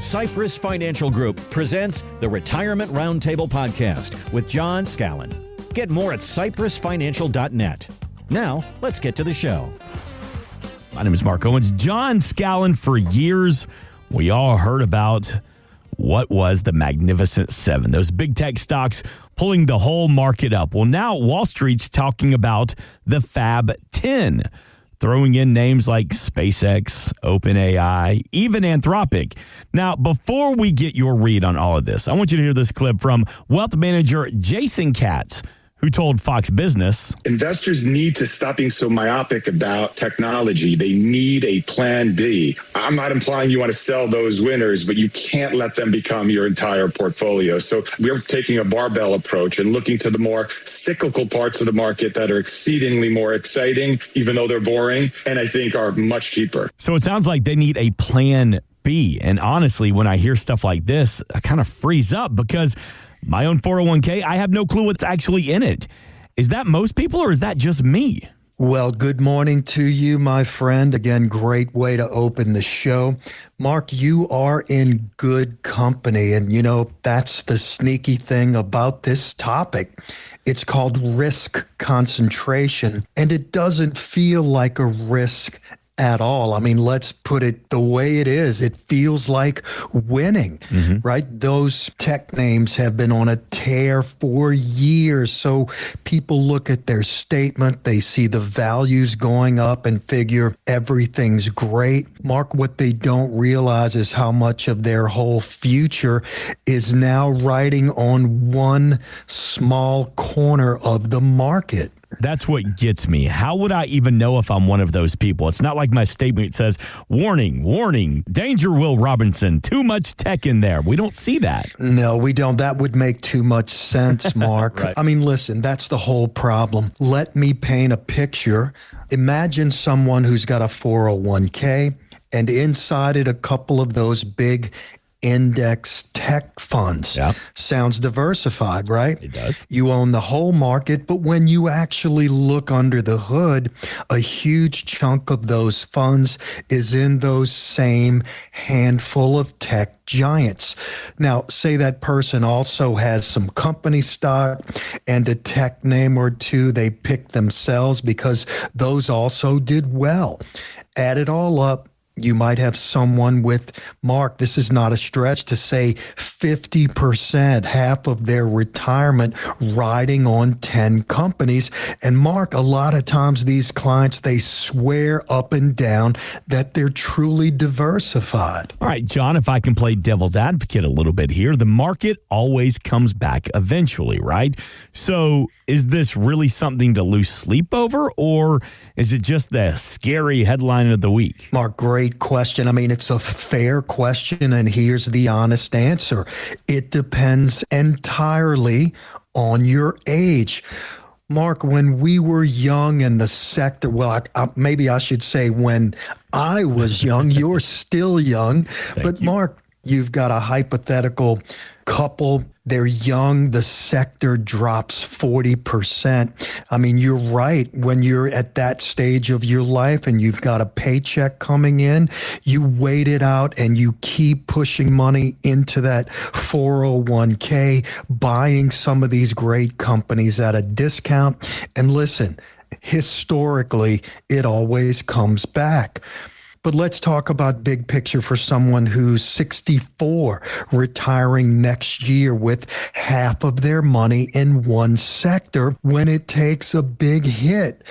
Cypress Financial Group presents the Retirement Roundtable Podcast with John Scallan. Get more at cypressfinancial.net. Now, let's get to the show. My name is Mark Owens. John Scallan. For years, we all heard about what was the Magnificent Seven, those big tech stocks pulling the whole market up. Well, now Wall Street's talking about the Fab 10, throwing in names like SpaceX, OpenAI, even Anthropic. Now, before we get your read on all of this, I want you to hear this clip from wealth manager Jason Katz, who told Fox Business, investors need to stop being so myopic about technology. They need a plan B. I'm not implying you want to sell those winners, but you can't let them become your entire portfolio. So we're taking a barbell approach and looking to the more cyclical parts of the market that are exceedingly more exciting, even though they're boring, and I think are much cheaper. So it sounds like they need a plan B. And honestly, when I hear stuff like this, I kind of freeze up because my own 401k, I have no clue what's actually in it. Is that most people or is that just me? Well, good morning to you, my friend. Again, great way to open the show. Mark, you are in good company. And, you know, that's the sneaky thing about this topic. It's called risk concentration, and it doesn't feel like a risk at all. I mean, let's put it the way it is. It feels like winning, right? Those tech names have been on a tear for years. So people look at their statement, they see the values going up and figure everything's great. Mark, what they don't realize is how much of their whole future is now riding on one small corner of the market. That's what gets me. How would I even know if I'm one of those people? It's not like my statement says, warning, warning, danger, Will Robinson, too much tech in there. We don't see that. No, we don't. That would make too much sense, Mark. Right. I mean, listen, that's the whole problem. Let me paint a picture. Imagine someone who's got a 401k and inside it a couple of those big index tech funds. Yep. Sounds diversified, right? It does. You own the whole market, but when you actually look under the hood, a huge chunk of those funds is in those same handful of tech giants. Now, say that person also has some company stock and a tech name or two they picked themselves because those also did well. Add it all up, you might have someone with, Mark, this is not a stretch to say 50%, half of their retirement riding on 10 companies. And Mark, a lot of times these clients, they swear up and down that they're truly diversified. All right, John, if I can play devil's advocate a little bit here, the market always comes back eventually, right? So is this really something to lose sleep over, or is it just the scary headline of the week? Mark, great question. I mean, it's a fair question, and here's the honest answer. It depends entirely on your age. Mark, when we were young in the sector, well, maybe I should say when I was young, you're still young. But Mark, you've got a hypothetical couple. They're young. The sector drops 40%. I mean, you're right. When you're at that stage of your life and you've got a paycheck coming in, you wait it out and you keep pushing money into that 401k, buying some of these great companies at a discount. And listen, historically, it always comes back. But let's talk about big picture for someone who's 64, retiring next year with half of their money in one sector when it takes a big hit.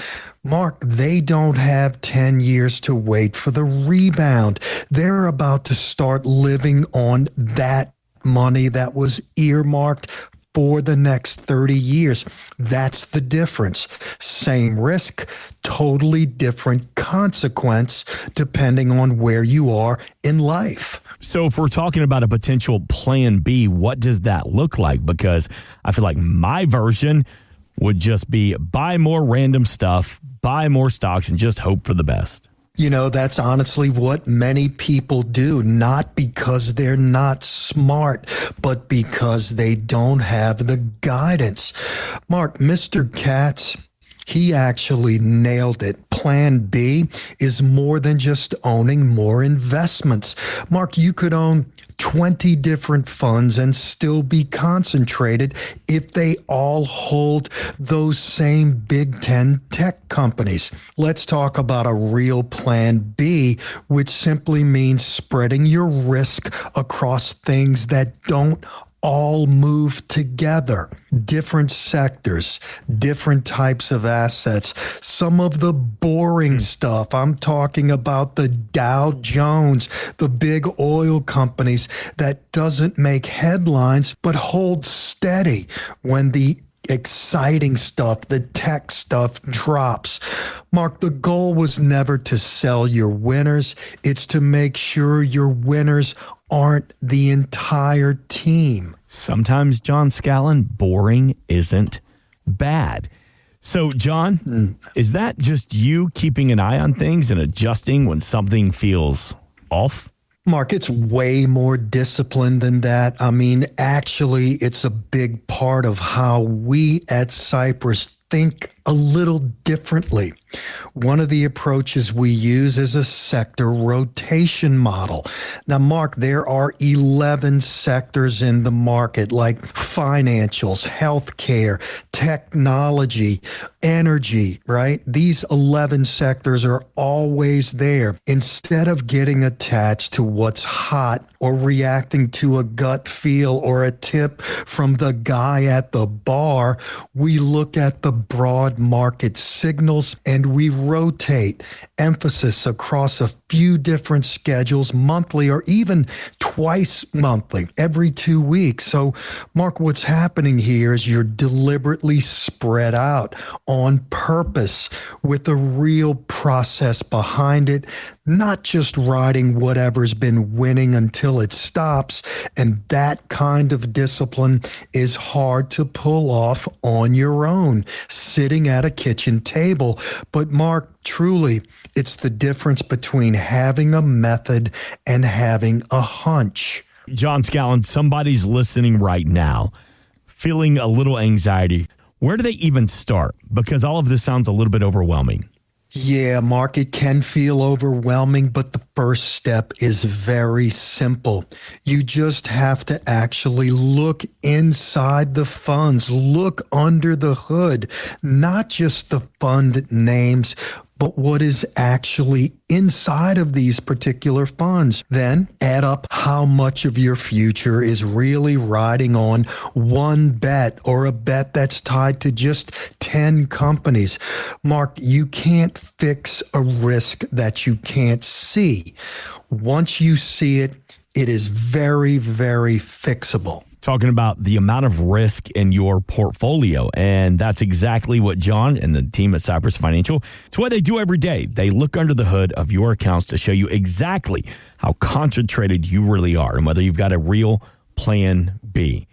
Mark, they don't have 10 years to wait for the rebound. They're about to start living on that money that was earmarked for the next 30 years. That's the difference. Same risk, totally different consequence depending on where you are in life. So if we're talking about a potential plan B, what does that look like? Because I feel like my version would just be buy more random stuff, buy more stocks, and just hope for the best. You know, that's honestly what many people do, not because they're not smart, but because they don't have the guidance. Mark, Mr. Katz, He actually nailed it. Plan B is more than just owning more investments. Mark, you could own 20 different funds and still be concentrated if they all hold those same Big 10 tech companies. Let's talk about a real plan B, which simply means spreading your risk across things that don't all move together. Different sectors, different types of assets, some of the boring stuff. I'm talking about the Dow Jones, the big oil companies that doesn't make headlines but hold steady when the exciting stuff, the tech stuff drops. Mark, the goal was never to sell your winners. It's to make sure your winners aren't the entire team. Sometimes, John Scallan, boring isn't bad. So, John, is that just you keeping an eye on things and adjusting when something feels off? Mark, it's way more disciplined than that. I mean, actually, it's a big part of how we at Cypress think a little differently. One of the approaches we use is a sector rotation model. Now, Mark, there are 11 sectors in the market like financials, healthcare, technology, energy, right? These 11 sectors are always there. Instead of getting attached to what's hot or reacting to a gut feel or a tip from the guy at the bar, we look at the broad market signals and we rotate emphasis across a few different schedules monthly or even twice monthly, every 2 weeks. So, Mark, what's happening here is you're deliberately spread out on purpose with a real process behind it, not just riding whatever's been winning until it stops. And that kind of discipline is hard to pull off on your own, sitting at a kitchen table. But Mark, truly, it's the difference between having a method and having a hunch. John Scallan, somebody's listening right now, feeling a little anxiety. Where do they even start? Because all of this sounds a little bit overwhelming. Yeah, Mark, it can feel overwhelming, but the first step is very simple. You just have to actually look inside the funds, look under the hood, not just the fund names, but what is actually inside of these particular funds. Then add up how much of your future is really riding on one bet or a bet that's tied to just 10 companies. Mark, you can't fix a risk that you can't see. Once you see it, it is very, very fixable. Talking about the amount of risk in your portfolio. And that's exactly what John and the team at Cypress Financial, it's what they do every day. They look under the hood of your accounts to show you exactly how concentrated you really are and whether you've got a real plan B.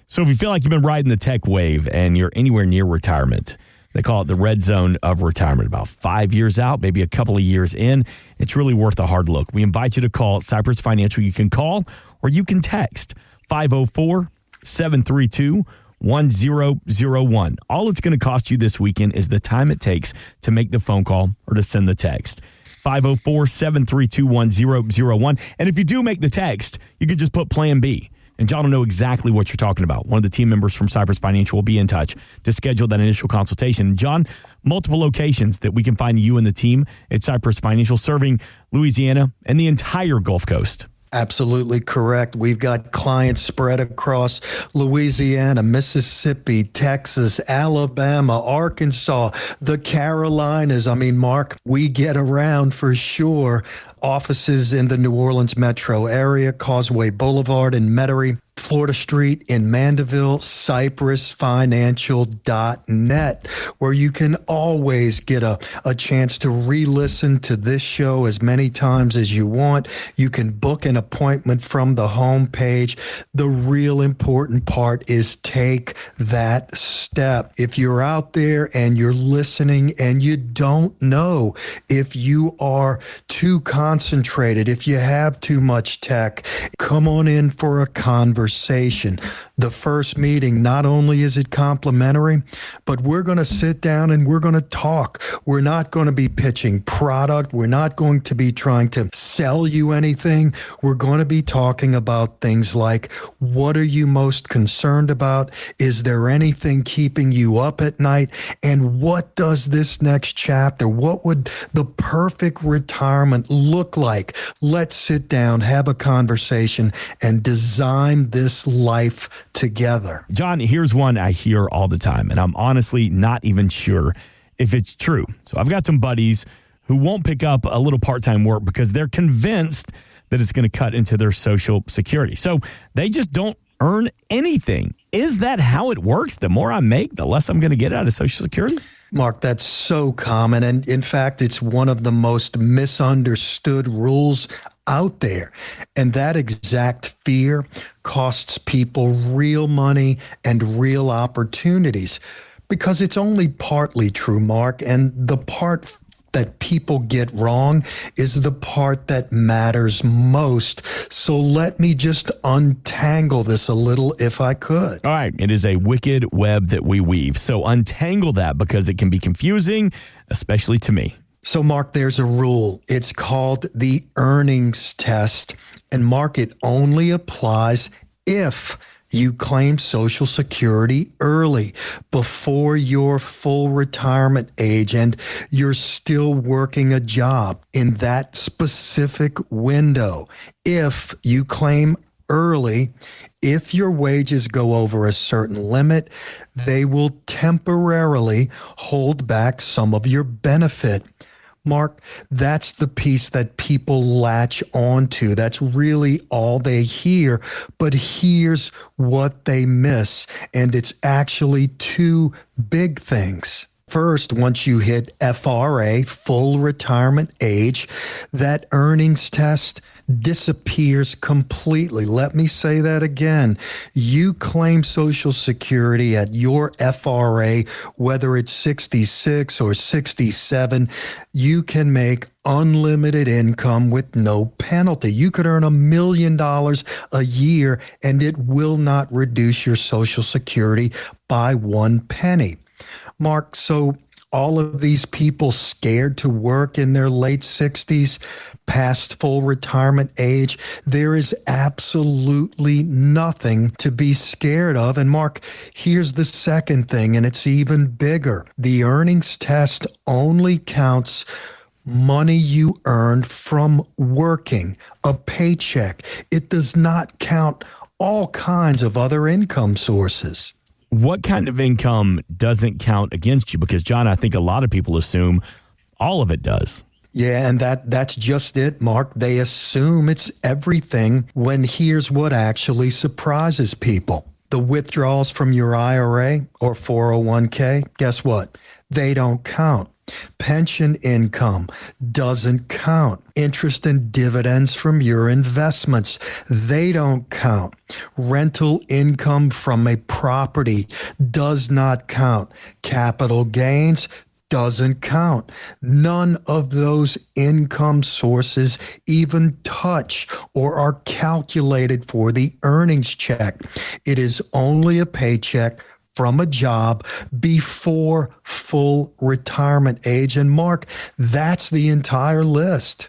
So if you feel like you've been riding the tech wave and you're anywhere near retirement, they call it the red zone of retirement, about 5 years out, maybe a couple of years in. It's really worth a hard look. We invite you to call Cypress Financial. You can call or you can text 504-732-1001. All it's going to cost you this weekend is the time it takes to make the phone call or to send the text. 504-732-1001. And if you do make the text, you could just put Plan B. And John will know exactly what you're talking about. One of the team members from Cypress Financial will be in touch to schedule that initial consultation. John, multiple locations that we can find you and the team at Cypress Financial serving Louisiana and the entire Gulf Coast. Absolutely correct. We've got clients spread across Louisiana, Mississippi, Texas, Alabama, Arkansas, the Carolinas. I mean, Mark, we get around for sure. Offices in the New Orleans metro area, Causeway Boulevard in Metairie, Florida Street in Mandeville, cypressfinancial.net, where you can always get a chance to re-listen to this show as many times as you want. You can book an appointment from the homepage. The real important part is take that step. If you're out there and you're listening and you don't know if you are too concentrated, if you have too much tech, come on in for a conversation. conversation. The first meeting, not only is it complimentary, but we're going to sit down and we're going to talk. We're not going to be pitching product. We're not going to be trying to sell you anything. We're going to be talking about things like, what are you most concerned about? Is there anything keeping you up at night? And what does this next chapter, what would the perfect retirement look like? Let's sit down, have a conversation, and design this life together. John, here's one I hear all the time, and I'm honestly not even sure if it's true. So I've got some buddies who won't pick up a little part-time work because they're convinced that it's going to cut into their Social Security. So they just don't earn anything. Is that how it works? The more I make, the less I'm going to get out of Social Security? Mark, that's so common. And in fact, it's one of the most misunderstood rules out there. And that exact fear costs people real money and real opportunities, because it's only partly true, Mark. And the part that people get wrong is the part that matters most. So let me just untangle this a little if I could. All right. It is a wicked web that we weave. So untangle that, because it can be confusing, especially to me. So, Mark, there's a rule. It's called the earnings test. And, Mark, it only applies if you claim Social Security early, before your full retirement age, and you're still working a job in that specific window. If you claim early, if your wages go over a certain limit, they will temporarily hold back some of your benefit. Mark, that's the piece that people latch onto. That's really all they hear. But here's what they miss. And it's actually two big things. First, once you hit FRA, full retirement age, that earnings test disappears completely. Let me say that again. You claim Social Security at your FRA, whether it's 66 or 67, you can make unlimited income with no penalty. You could earn $1 million a year and it will not reduce your Social Security by 1 penny. Mark, so all of these people scared to work in their late 60s, past full retirement age, there is absolutely nothing to be scared of. And Mark, here's the second thing, and it's even bigger. The earnings test only counts money you earned from working, a paycheck. It does not count all kinds of other income sources. What kind of income doesn't count against you? Because, John, I think a lot of people assume all of it does. Yeah, and that's just it, Mark. They assume it's everything, when here's what actually surprises people. The withdrawals from your IRA or 401k, guess what? They don't count. Pension income doesn't count. Interest and dividends from your investments, they don't count. Rental income from a property does not count. Capital gains doesn't count. None of those income sources even touch or are calculated for the earnings check. It is only a paycheck from a job before full retirement age. And Mark, that's the entire list.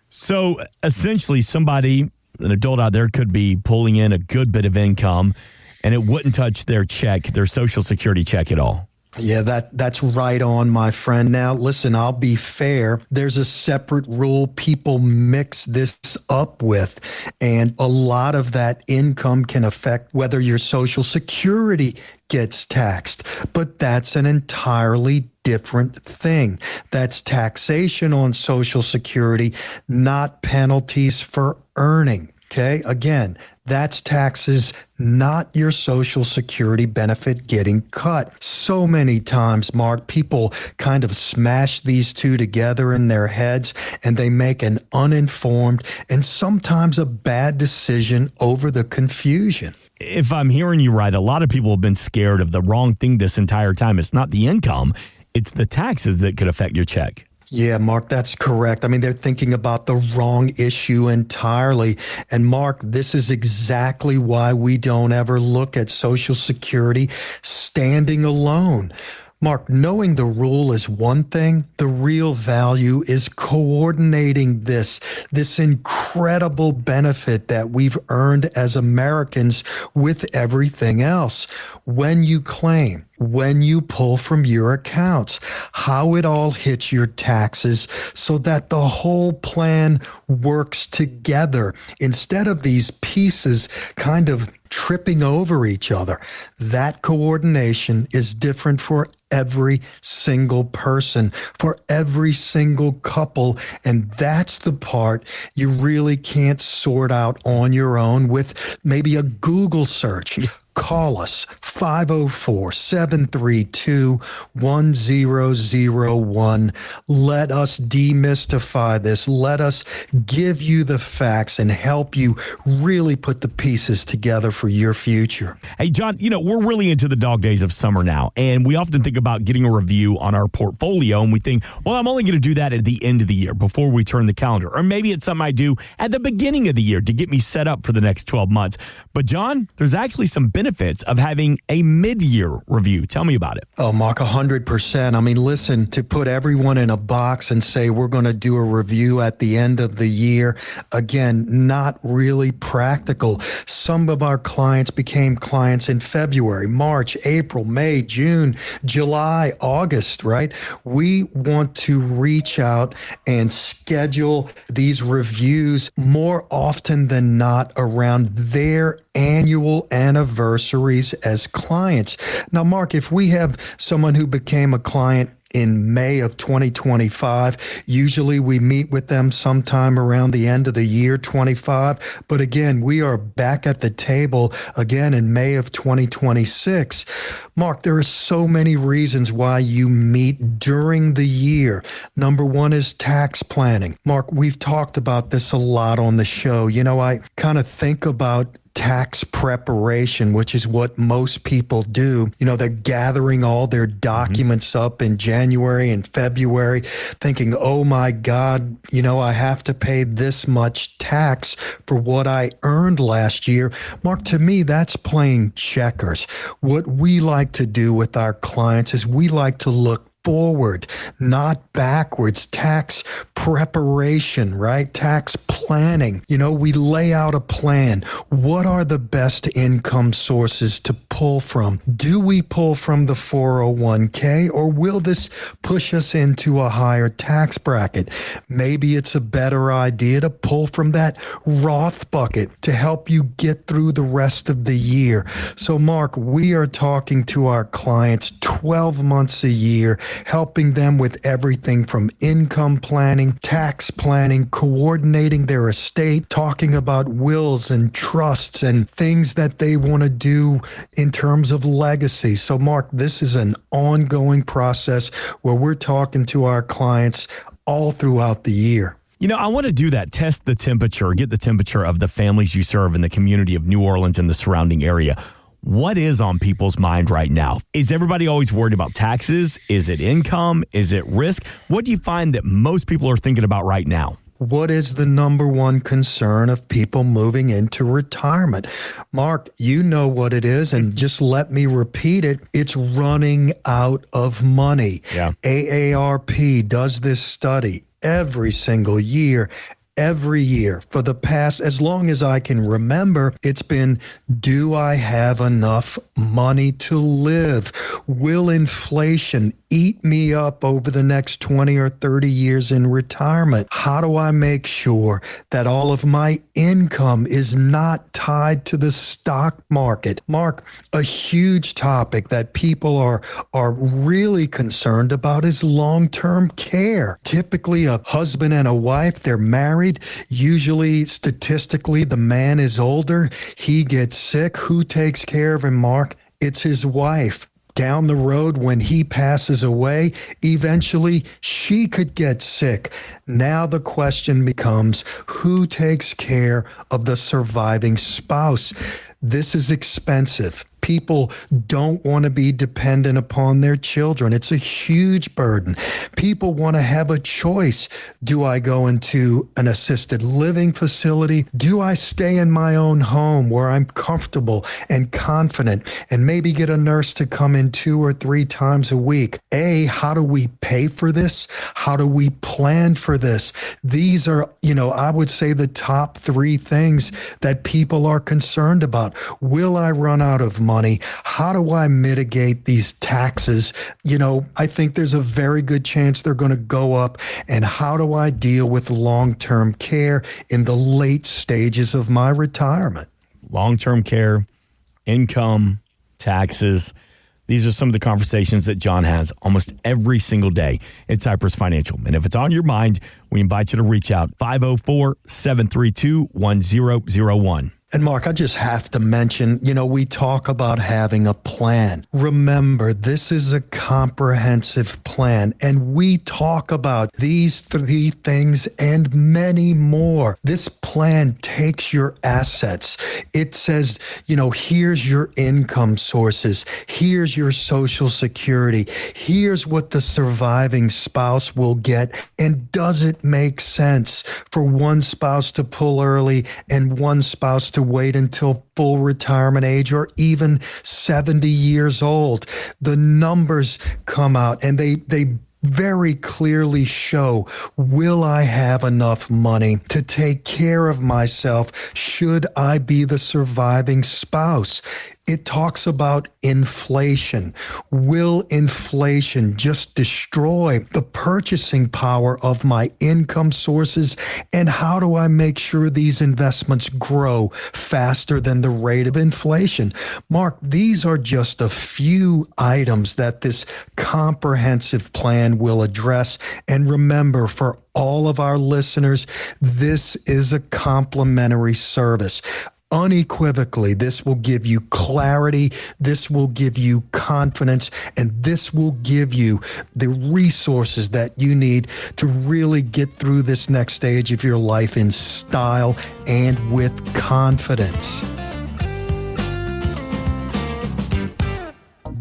So essentially, somebody, an adult out there, could be pulling in a good bit of income and it wouldn't touch their check, their Social Security check at all. Yeah, that's right on, my friend. Now, listen, I'll be fair. There's a separate rule people mix this up with, and a lot of that income can affect whether your Social Security gets taxed. But that's an entirely different thing. That's taxation on Social Security, not penalties for earning. Okay, again, that's taxes, not your Social Security benefit getting cut. So many times, Mark, people kind of smash these two together in their heads and they make an uninformed and sometimes a bad decision over the confusion. If I'm hearing you right, a lot of people have been scared of the wrong thing this entire time. It's not the income, it's the taxes that could affect your check. Yeah, Mark, that's correct. I mean, they're thinking about the wrong issue entirely. And Mark, this is exactly why we don't ever look at Social Security standing alone. Mark, knowing the rule is one thing. The real value is coordinating this incredible benefit that we've earned as Americans with everything else. When you claim, when you pull from your accounts, how it all hits your taxes so that the whole plan works together instead of these pieces kind of tripping over each other. That coordination is different for every single person, for every single couple. And that's the part you really can't sort out on your own with maybe a Google search. Call us 504-732-1001. Let us demystify this. Let us give you the facts and help you really put the pieces together for your future. Hey, John, we're really into the dog days of summer now, and we often think about getting a review on our portfolio, and we think, well, I'm only going to do that at the end of the year before we turn the calendar, or maybe it's something I do at the beginning of the year to get me set up for the next 12 months. But, John, there's actually some benefits of having a mid-year review. Tell me about it. Oh, Mark, 100%. I mean, listen, to put everyone in a box and say we're going to do a review at the end of the year, again, not really practical. Some of our clients became clients in February, March, April, May, June, July, August, right? We want to reach out and schedule these reviews more often than not around their annual anniversaries as clients. Now, Mark, if we have someone who became a client in May of 2025. Usually we meet with them sometime around the end of the year 25. But again, we are back at the table again in May of 2026. Mark, there are so many reasons why you meet during the year. Number one is tax planning. Mark, we've talked about this a lot on the show. I kind of think about tax preparation, which is what most people do. They're gathering all their documents up in January and February, thinking, oh my God, I have to pay this much tax for what I earned last year. Mark, to me, that's playing checkers. What we like to do with our clients is we like to look forward, not backwards. Tax preparation, right? Tax planning. We lay out a plan. What are the best income sources to pull from? Do we pull from the 401k, or will this push us into a higher tax bracket? Maybe it's a better idea to pull from that Roth bucket to help you get through the rest of the year. So, Mark, we are talking to our clients 12 months a year, helping them with everything from income planning, tax planning, coordinating their estate, talking about wills and trusts and things that they want to do in terms of legacy. So, Mark, this is an ongoing process where we're talking to our clients all throughout the year. I want to do that, test the temperature, get the temperature of the families you serve in the community of New Orleans and the surrounding area. What is on people's mind right now? Is everybody always worried about taxes? Is it income? Is it risk? What do you find that most people are thinking about right now? What is the number one concern of people moving into retirement? Mark, you know what it is, and just let me repeat it. It's running out of money. Yeah. AARP does this study every single year. Every year for the past, as long as I can remember, it's been, do I have enough money to live? Will inflation eat me up over the next 20 or 30 years in retirement? How do I make sure that all of my income is not tied to the stock market? Mark, a huge topic that people are really concerned about is long-term care. Typically, a husband and a wife, they're married. Usually, statistically, the man is older. He gets sick. Who takes care of him, Mark? It's his wife. Down the road, when he passes away, eventually she could get sick. Now the question becomes, who takes care of the surviving spouse? This is expensive. People don't want to be dependent upon their children. It's a huge burden. People want to have a choice. Do I go into an assisted living facility? Do I stay in my own home where I'm comfortable and confident and maybe get a nurse to come in 2 or 3 times a week? How do we pay for this? How do we plan for this? These are, I would say the top 3 things that people are concerned about. Will I run out of money? How do I mitigate these taxes? I think there's a very good chance they're going to go up. And how do I deal with long-term care in the late stages of my retirement? Long-term care, income, taxes. These are some of the conversations that John has almost every single day at Cypress Financial. And if it's on your mind, we invite you to reach out 504-732-1001. And Mark, I just have to mention, we talk about having a plan. Remember, this is a comprehensive plan, and we talk about these 3 things and many more. This plan takes your assets. It says, here's your income sources. Here's your Social Security. Here's what the surviving spouse will get. And does it make sense for one spouse to pull early and one spouse to wait until full retirement age or even 70 years old? The numbers come out and they very clearly show, will I have enough money to take care of myself should I be the surviving spouse? It talks about inflation. Will inflation just destroy the purchasing power of my income sources? And how do I make sure these investments grow faster than the rate of inflation? Mark, these are just a few items that this comprehensive plan will address. And remember, for all of our listeners, this is a complimentary service. Unequivocally, this will give you clarity, this will give you confidence, and this will give you the resources that you need to really get through this next stage of your life in style and with confidence.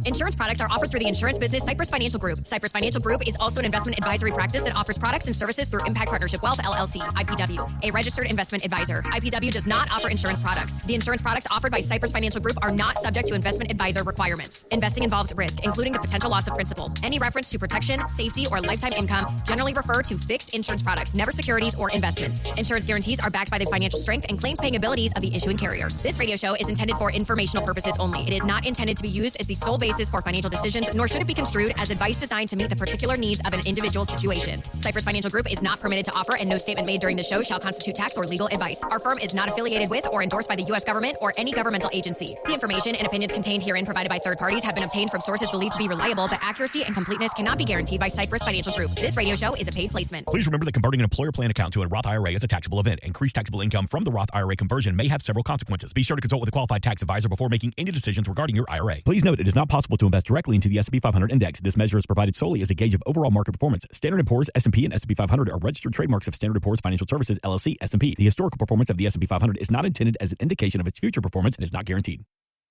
Insurance products are offered through the insurance business Cypress Financial Group. Cypress Financial Group is also an investment advisory practice that offers products and services through Impact Partnership Wealth, LLC, IPW, a registered investment advisor. IPW does not offer insurance products. The insurance products offered by Cypress Financial Group are not subject to investment advisor requirements. Investing involves risk, including the potential loss of principal. Any reference to protection, safety, or lifetime income generally refer to fixed insurance products, never securities or investments. Insurance guarantees are backed by the financial strength and claims paying abilities of the issuing carrier. This radio show is intended for informational purposes only. It is not intended to be used as the sole basis for financial decisions, nor should it be construed as advice designed to meet the particular needs of an individual situation. Cypress Financial Group is not permitted to offer, and no statement made during the show shall constitute tax or legal advice. Our firm is not affiliated with or endorsed by the U.S. government or any governmental agency. The information and opinions contained herein provided by third parties have been obtained from sources believed to be reliable, but accuracy and completeness cannot be guaranteed by Cypress Financial Group. This radio show is a paid placement. Please remember that converting an employer plan account to a Roth IRA is a taxable event. Increased taxable income from the Roth IRA conversion may have several consequences. Be sure to consult with a qualified tax advisor before making any decisions regarding your IRA. Please note it is not possible to invest directly into the S&P 500 index. This measure is provided solely as a gauge of overall market performance. Standard & Poor's, S&P, and S&P 500 are registered trademarks of Standard & Poor's Financial Services, LLC, S&P. The historical performance of the S&P 500 is not intended as an indication of its future performance and is not guaranteed.